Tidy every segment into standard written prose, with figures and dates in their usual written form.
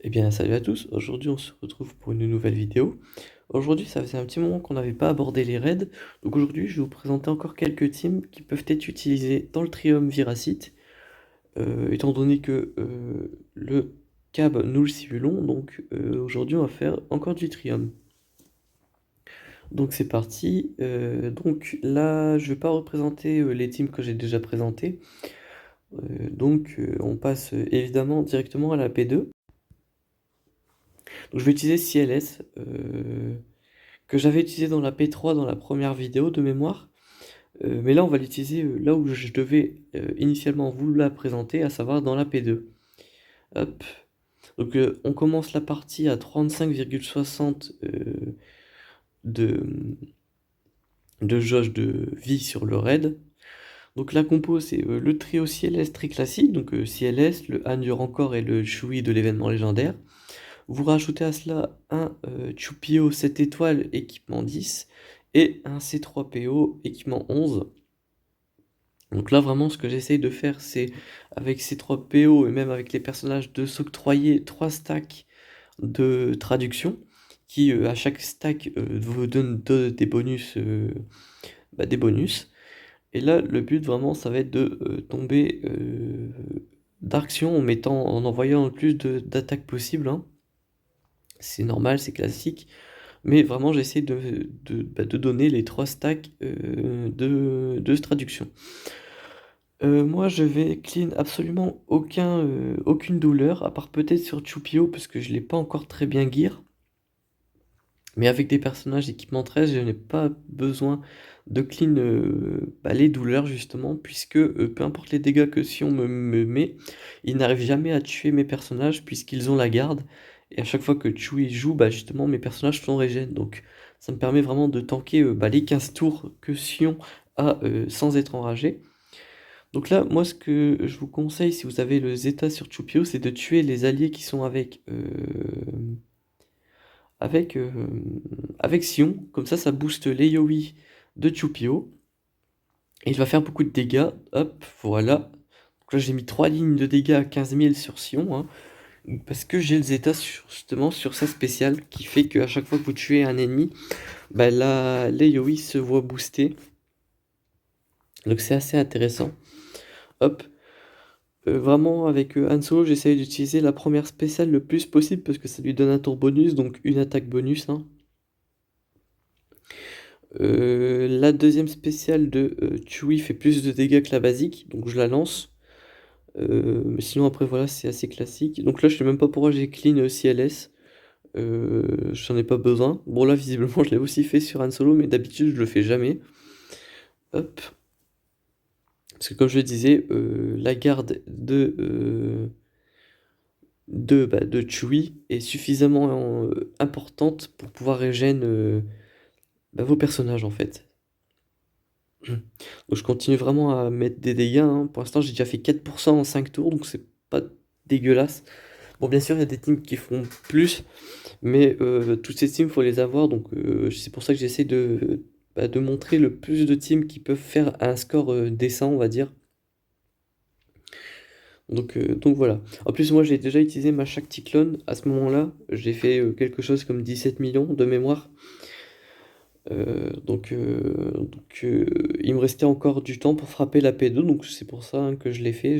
Eh bien, salut à tous. Aujourd'hui, on se retrouve pour une nouvelle vidéo. Aujourd'hui, ça faisait un petit moment qu'on n'avait pas abordé les raids. Donc aujourd'hui, je vais vous présenter encore quelques teams qui peuvent être utilisés dans le triumviracite. Étant donné que le cab, nous le simulons, donc aujourd'hui, on va faire encore du trium. Donc c'est parti. Donc là, je vais pas représenter les teams que j'ai déjà présentés. On passe évidemment directement à la P2. Donc je vais utiliser CLS, que j'avais utilisé dans la P3 dans la première vidéo de mémoire. Mais là on va l'utiliser là où je devais initialement vous la présenter, à savoir dans la P2. Hop. Donc on commence la partie à 35,60 de, de jauge de vie sur le raid. Donc la compo c'est le trio CLS très classique, donc CLS, le Han du Rancor et le Shui de l'événement légendaire. Vous rajoutez à cela un Chupio 7 étoiles équipement 10 et un C3PO équipement 11. Donc là vraiment ce que j'essaye de faire c'est avec C3PO et même avec les personnages de s'octroyer 3 stacks de traduction qui à chaque stack vous donne des bonus, des bonus. Et là le but vraiment ça va être de tomber d'action en envoyant le plus d'attaques possible, hein. C'est normal, c'est classique. Mais vraiment, j'essaie de donner les 3 stacks de traduction. Moi, je vais clean absolument aucune douleur, à part peut-être sur Chupio, parce que je ne l'ai pas encore très bien gear. Mais avec des personnages équipement 13, je n'ai pas besoin de clean les douleurs, justement, puisque peu importe les dégâts que si on me met, ils n'arrivent jamais à tuer mes personnages, puisqu'ils ont la garde. Et à chaque fois que Chewie joue, justement, mes personnages sont régène. Donc ça me permet vraiment de tanker les 15 tours que Sion a sans être enragé. Donc là, moi, ce que je vous conseille, si vous avez le Zeta sur Chupio, c'est de tuer les alliés qui sont avec, euh, avec Sion. Comme ça booste les Yowie de Chupio. Et il va faire beaucoup de dégâts. Hop, voilà. Donc là, j'ai mis 3 lignes de dégâts à 15 000 sur Sion, hein, parce que j'ai le Zeta justement sur sa spéciale qui fait qu'à chaque fois que vous tuez un ennemi, les Yowie se voient booster. Donc c'est assez intéressant. Hop. Vraiment avec Han Solo, j'essaye d'utiliser la première spéciale le plus possible parce que ça lui donne un tour bonus, donc une attaque bonus, hein. La deuxième spéciale de Chewie fait plus de dégâts que la basique, donc je la lance. Mais sinon après voilà, c'est assez classique. Donc là je sais même pas pourquoi j'ai clean CLS. J'en ai pas besoin. Bon là visiblement je l'ai aussi fait sur Han Solo, mais d'habitude je le fais jamais. Hop. Parce que comme je le disais, la garde de Chewie est suffisamment importante pour pouvoir régène vos personnages en fait. Donc je continue vraiment à mettre des dégâts, hein. Pour l'instant j'ai déjà fait 4% en 5 tours, donc c'est pas dégueulasse. Bon bien sûr il y a des teams qui font plus, mais toutes ces teams faut les avoir, donc c'est pour ça que j'essaie de montrer le plus de teams qui peuvent faire un score décent, on va dire. Donc voilà. En plus, moi, j'ai déjà utilisé ma Shakti-clone. À ce moment-là, j'ai fait quelque chose comme 17 millions de mémoire. Il me restait encore du temps pour frapper la P2, donc c'est pour ça hein, que je l'ai fait.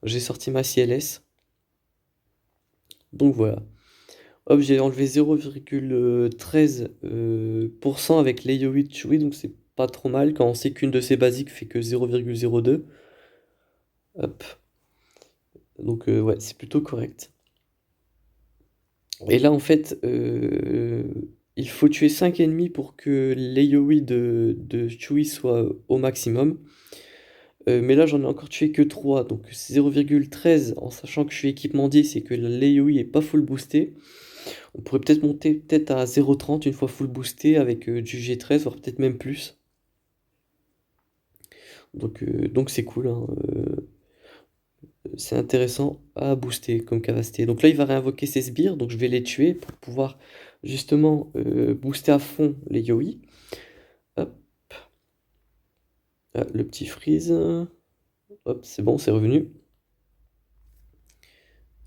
J'ai sorti ma CLS. Donc voilà. Hop, j'ai enlevé 0,13% avec l'Ayowi Chui, donc c'est pas trop mal quand on sait qu'une de ces basiques fait que 0,02. Hop. Donc ouais, c'est plutôt correct. Et là, en fait, il faut tuer 5 ennemis pour que l'AOE de Chewie soit au maximum. Mais là, j'en ai encore tué que 3, donc 0,13 en sachant que je suis équipement 10 et que l'AOE est pas full boosté. On pourrait peut-être monter peut-être à 0,30 une fois full boosté avec du G13, voire peut-être même plus. Donc c'est cool, hein, c'est intéressant à booster comme capacité. Donc là, il va réinvoquer ses sbires, donc je vais les tuer pour pouvoir justement booster à fond les Yoi. Hop, ah, le petit freeze. Hop, c'est bon, c'est revenu.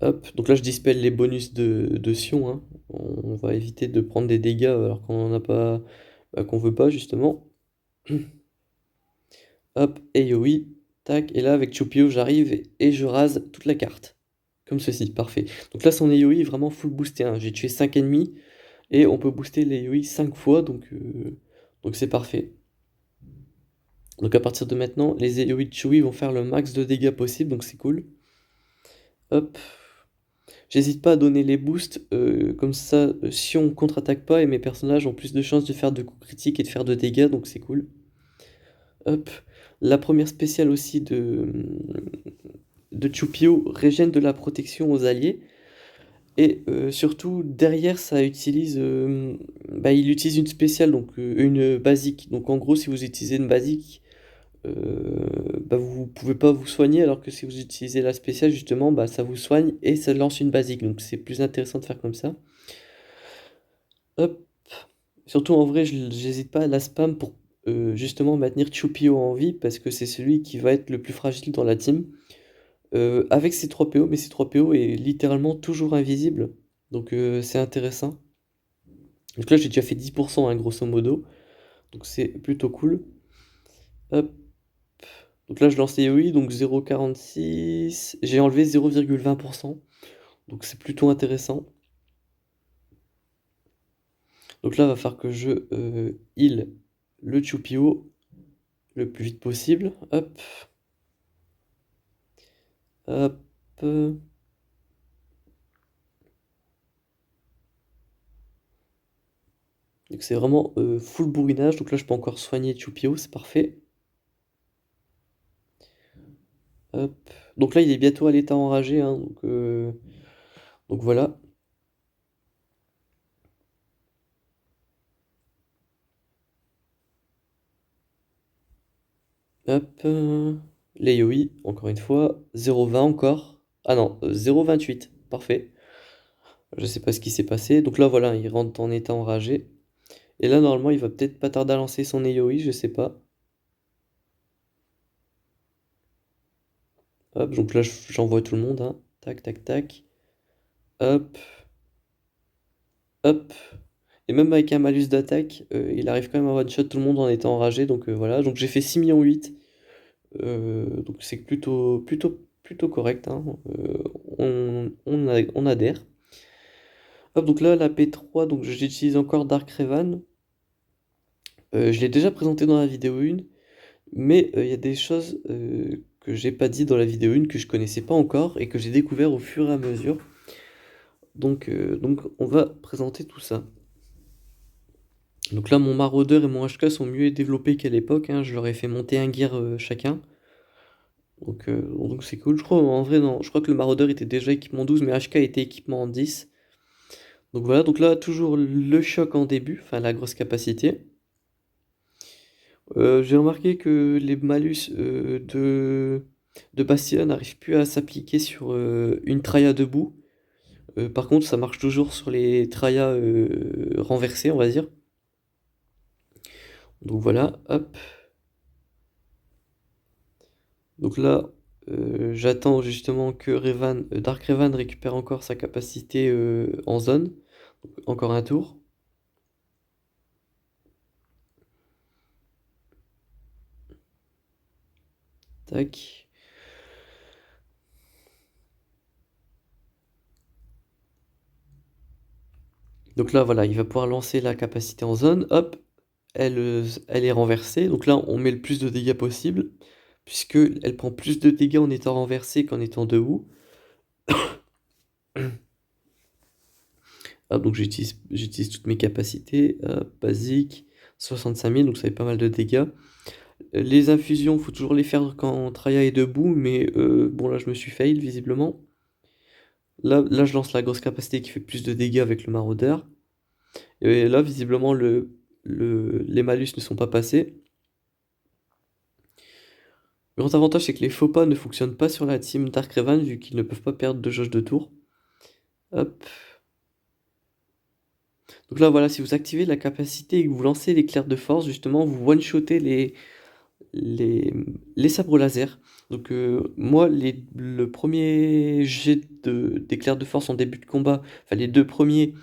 Hop, donc là je dispelle les bonus de Sion, hein. On va éviter de prendre des dégâts alors qu'on n'en a pas, bah, qu'on veut pas justement. Hop, AoE, tac, et là avec Chupio j'arrive et je rase toute la carte. Comme ceci, parfait. Donc là son AoE est vraiment full boosté, hein. J'ai tué 5 ennemis et on peut booster les AoE 5 fois, donc c'est parfait. Donc à partir de maintenant, les AoE de Chewie vont faire le max de dégâts possible, donc c'est cool. Hop. J'hésite pas à donner les boosts, comme ça, si on contre-attaque pas et mes personnages ont plus de chances de faire de coups critiques et de faire de dégâts, donc c'est cool. Hop. La première spéciale aussi de Chupio régène de la protection aux alliés. Et surtout, derrière, ça utilise, bah, il utilise une spéciale, donc une basique. Donc en gros, si vous utilisez une basique, bah, vous pouvez pas vous soigner, alors que si vous utilisez la spéciale, justement, bah, ça vous soigne et ça lance une basique. Donc c'est plus intéressant de faire comme ça. Hop. Surtout en vrai, j'hésite pas à la spam pour justement maintenir Chupio en vie, parce que c'est celui qui va être le plus fragile dans la team. Avec ses 3 PO, mais ses 3 PO est littéralement toujours invisible. Donc c'est intéressant. Donc là j'ai déjà fait 10%, hein, grosso modo. Donc c'est plutôt cool. Hop. Donc là je lance les EOI, donc 0,46. J'ai enlevé 0,20%. Donc c'est plutôt intéressant. Donc là va falloir que je heal le Chupio le plus vite possible. Hop. Hop. Donc c'est vraiment full bourrinage. Donc là je peux encore soigner Chupio, c'est parfait. Hop. Donc là il est bientôt à l'état enragé, hein, donc voilà. Hop. Les Yoi, encore une fois. 0,20 encore. Ah non, 0,28. Parfait. Je sais pas ce qui s'est passé. Donc là voilà, il rentre en état enragé. Et là normalement il va peut-être pas tarder à lancer son AoE, je sais pas. Hop, donc là j'envoie tout le monde, hein. Tac, tac, tac. Hop. Hop. Et même avec un malus d'attaque, il arrive quand même à one-shot tout le monde en étant enragé. Donc voilà, donc j'ai fait 6,8 millions. Donc c'est plutôt correct, hein. On adhère. Hop, donc là la P3, donc j'utilise encore Dark Revan. Je l'ai déjà présenté dans la vidéo 1, mais il y a des choses que j'ai pas dit dans la vidéo 1 que je connaissais pas encore et que j'ai découvert au fur et à mesure. Donc on va présenter tout ça. Donc là mon maraudeur et mon HK sont mieux développés qu'à l'époque, hein. Je leur ai fait monter un gear chacun. Donc c'est cool. Je crois en vrai non, je crois que le maraudeur était déjà équipement 12, mais HK était équipement 10. Donc voilà, donc là toujours le choc en début, enfin la grosse capacité. J'ai remarqué que les malus de Bastion n'arrivent plus à s'appliquer sur une Traya debout. Par contre, ça marche toujours sur les Traya renversées, on va dire. Donc voilà, hop. Donc là, j'attends justement que Dark Revan récupère encore sa capacité en zone. Donc, encore un tour. Tac. Donc là, voilà, il va pouvoir lancer la capacité en zone. Hop, elle est renversée. Donc là, on met le plus de dégâts possible, puisque elle prend plus de dégâts en étant renversée qu'en étant debout. Hop, donc j'utilise toutes mes capacités. Hop, basique, 65 000, donc ça fait pas mal de dégâts. Les infusions, faut toujours les faire quand Traya est debout, mais bon, là, je me suis fail, visiblement. Là, je lance la grosse capacité qui fait plus de dégâts avec le maraudeur. Et là, visiblement, les malus ne sont pas passés. Le grand avantage, c'est que les faux pas ne fonctionnent pas sur la team Dark Revan, vu qu'ils ne peuvent pas perdre de jauge de tour. Hop. Donc là, voilà, si vous activez la capacité et que vous lancez l'éclair de force, justement, vous one-shotez les sabres laser. Donc moi, le premier jet d'éclair de force en début de combat, enfin les deux premiers,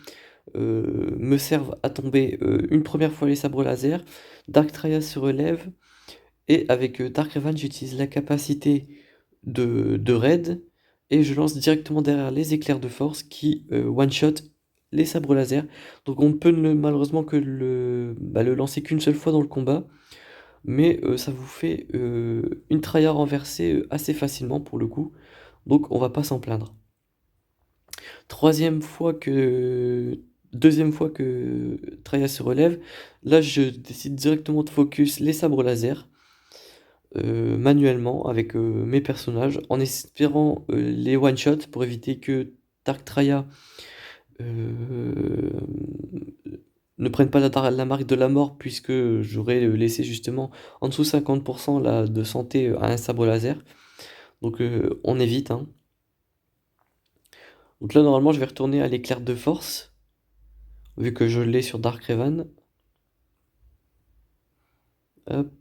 me servent à tomber une première fois les sabres laser. Dark Trias se relève, et avec Dark Revan, j'utilise la capacité de raid, et je lance directement derrière les éclairs de force qui one-shot les sabres laser. Donc on ne peut malheureusement que le lancer qu'une seule fois dans le combat, mais ça vous fait une tryhard renversée assez facilement pour le coup, donc on va pas s'en plaindre. Troisième fois que... Deuxième fois que Traya se relève, là je décide directement de focus les sabres laser manuellement avec mes personnages en espérant les one-shot pour éviter que Dark Traya euh, ne prenne pas la marque de la mort, puisque j'aurais laissé justement en dessous 50% de santé à un sabre laser. Donc on évite, hein. Donc là normalement je vais retourner à l'éclair de force, vu que je l'ai sur Dark Revan. Hop.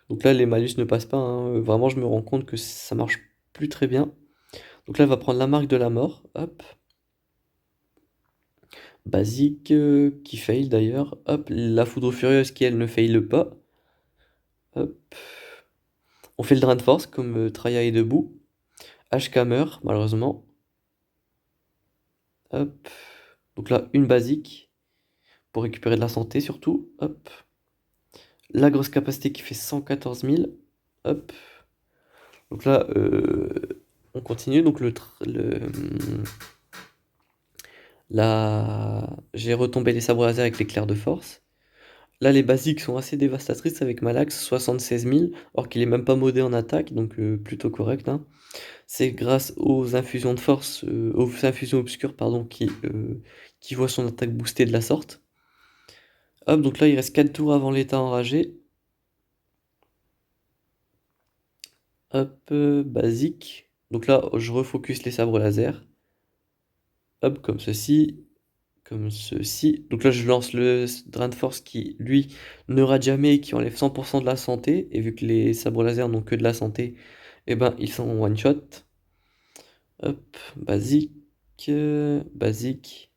Donc là les malus ne passent pas, hein. Vraiment je me rends compte que ça marche plus très bien. Donc là elle va prendre la marque de la mort. Hop. Basique qui fail d'ailleurs. Hop. La foudre furieuse qui elle ne fail pas. Hop. On fait le drain de force comme Traya est debout. HK meurt malheureusement. Hop. Donc là une basique pour récupérer de la santé surtout. Hop. La grosse capacité qui fait 114 000. Hop. Donc là, on continue. Donc j'ai retombé les sabres laser avec l'éclair de force. Là, les basiques sont assez dévastatrices avec Malax, 76 000, or qu'il est même pas modé en attaque, donc plutôt correct, hein. C'est grâce aux infusions de force, aux infusions obscures, pardon, qui voit son attaque boostée de la sorte. Hop, donc là, il reste 4 tours avant l'état enragé. Hop, basique. Donc là, je refocus les sabres laser. Hop, comme ceci. Comme ceci. Donc là, je lance le drain de force qui, lui, ne rate jamais et qui enlève 100% de la santé. Et vu que les sabres laser n'ont que de la santé, eh ben, ils sont one shot. Hop, basique. Basique.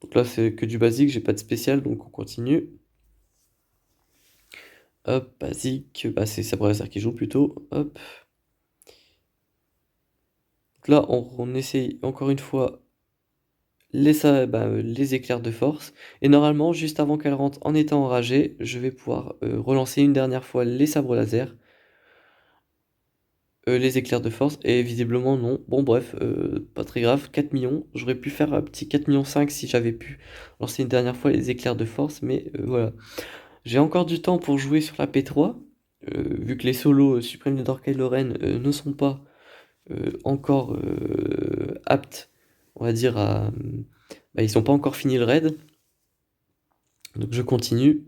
Donc là, c'est que du basique, j'ai pas de spécial, donc on continue. Hop, basique. Bah, c'est sabres laser qui joue plutôt. Hop. Donc là, on essaye encore une fois les éclairs de force. Et normalement, juste avant qu'elle rentre en état enragé, je vais pouvoir relancer une dernière fois les sabres laser, les éclairs de force. Et visiblement, non. Bon, bref, pas très grave. 4 millions. J'aurais pu faire un petit 4 millions 5 si j'avais pu lancer une dernière fois les éclairs de force. Mais voilà. J'ai encore du temps pour jouer sur la P3. Vu que les solos Supreme Nether Kylo Ren ne sont pas encore aptes, on va dire, ils sont pas encore fini le raid. Donc je continue.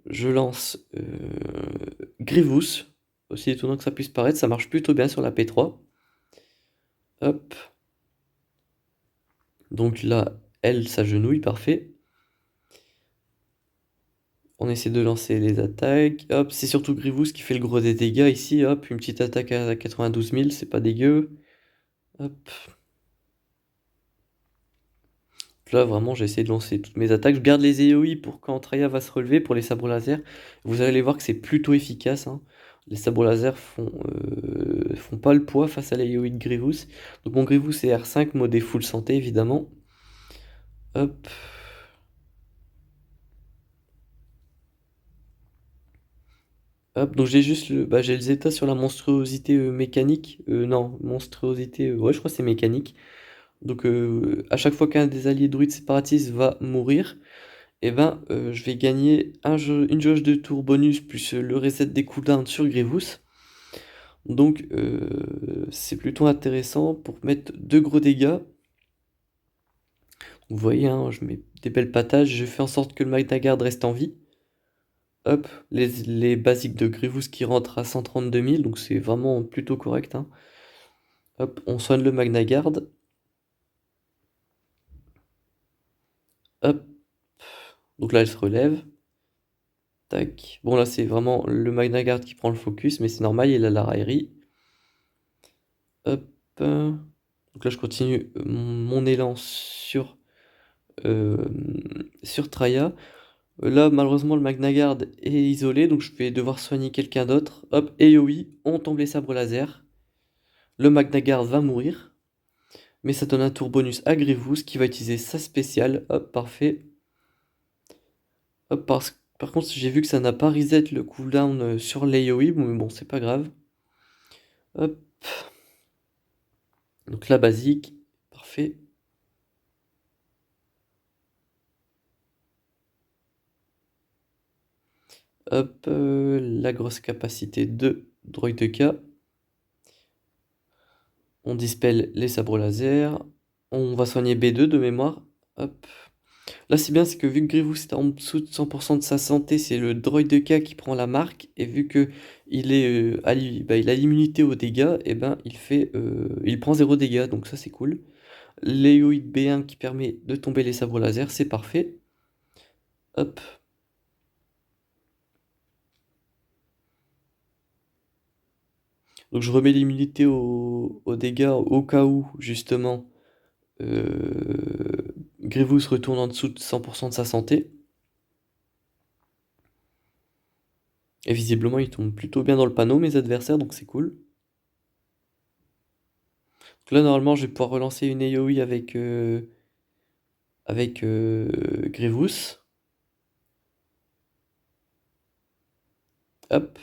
Je lance Grievous. Aussi étonnant que ça puisse paraître, ça marche plutôt bien sur la P3. Hop. Donc là, elle s'agenouille, parfait. On essaie de lancer les attaques. Hop, c'est surtout Grievous qui fait le gros des dégâts ici. Hop, une petite attaque à 92 000, c'est pas dégueu. Hop. Là, vraiment, j'ai essayé de lancer toutes mes attaques. Je garde les AOE pour quand Traya va se relever pour les sabres laser. Vous allez voir que c'est plutôt efficace, hein. Les sabres laser font pas le poids face à la AOE de Grievous. Donc mon Grievous c'est R5, modé full santé évidemment. Hop. Hop, donc j'ai juste j'ai le Zeta sur la monstruosité mécanique. Non, monstruosité, ouais, je crois que c'est mécanique. Donc à chaque fois qu'un des alliés druides séparatistes va mourir, et ben je vais gagner une jauge de tour bonus plus le reset des cooldowns sur Grievous. Donc c'est plutôt intéressant pour mettre de gros dégâts. Vous voyez, hein, je mets des belles patages, je fais en sorte que le Magna Guard reste en vie. Hop, les basiques de Grievous qui rentrent à 132 000, donc c'est vraiment plutôt correct, hein. Hop, on soigne le Magna Guard. Hop, donc là elle se relève. Tac. Bon là c'est vraiment le Magnagard qui prend le focus, mais c'est normal, il a la raillerie. Hop. Donc là je continue mon élan euh, sur Traya. Là malheureusement le Magnagard est isolé, donc je vais devoir soigner quelqu'un d'autre. Hop, et oui, on tombe les sabres laser. Le Magnagard va mourir. Mais ça donne un tour bonus à Grievous qui va utiliser sa spéciale. Hop, parfait. Hop, par contre, j'ai vu que ça n'a pas reset le cooldown sur l'AoE, mais bon, c'est pas grave. Hop. Donc la basique, parfait. Hop, la grosse capacité de Droid de K. On dispelle les sabres laser. On va soigner B2 de mémoire. Hop. Là, c'est bien, c'est que vu que Grievous est en dessous de 100% de sa santé, c'est le droid de K qui prend la marque. Et vu que il est, il a l'immunité aux dégâts, et ben il prend 0 dégâts. Donc ça, c'est cool. L'Eoid B1 qui permet de tomber les sabres laser, c'est parfait. Hop. Donc je remets l'immunité aux dégâts au cas où, justement, Grievous retourne en dessous de 100% de sa santé. Et visiblement, il tombe plutôt bien dans le panneau, mes adversaires, donc c'est cool. Donc là, normalement, je vais pouvoir relancer une AoE avec Grievous. Hop.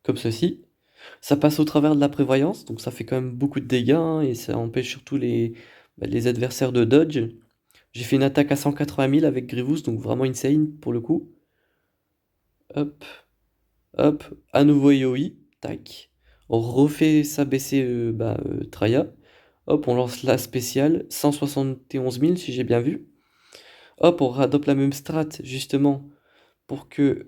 Comme ceci. Ça passe au travers de la prévoyance, donc ça fait quand même beaucoup de dégâts, hein, et ça empêche surtout les adversaires de dodge. J'ai fait une attaque à 180 000 avec Grievous, donc vraiment insane pour le coup. Hop. Hop. À nouveau AoE. Tac. On refait ça baisser Traya. Hop, on lance la spéciale. 171 000 si j'ai bien vu. Hop, on réadopte la même strat justement pour que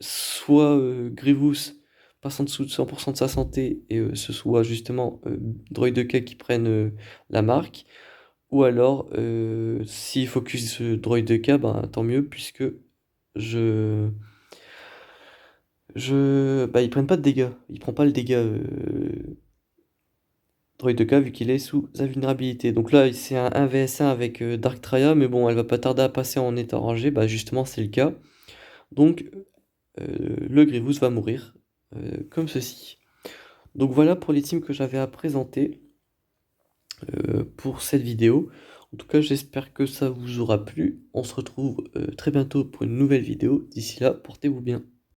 soit Grievous passe en dessous de 100% de sa santé et ce soit justement Droid de K qui prenne la marque. Ou alors, s'il focus Droid de K, ben, tant mieux puisque je... ils prennent pas de dégâts. Il prend pas le dégât Droid de K vu qu'il est sous invulnérabilité. Donc là, c'est un 1vs1 avec Dark Traya, mais bon, elle va pas tarder à passer en état rangé. Bah justement, c'est le cas. Donc, le Grievous va mourir, comme ceci. Donc voilà pour les teams que j'avais à présenter pour cette vidéo. En tout cas, j'espère que ça vous aura plu. On se retrouve très bientôt pour une nouvelle vidéo. D'ici là, portez-vous bien.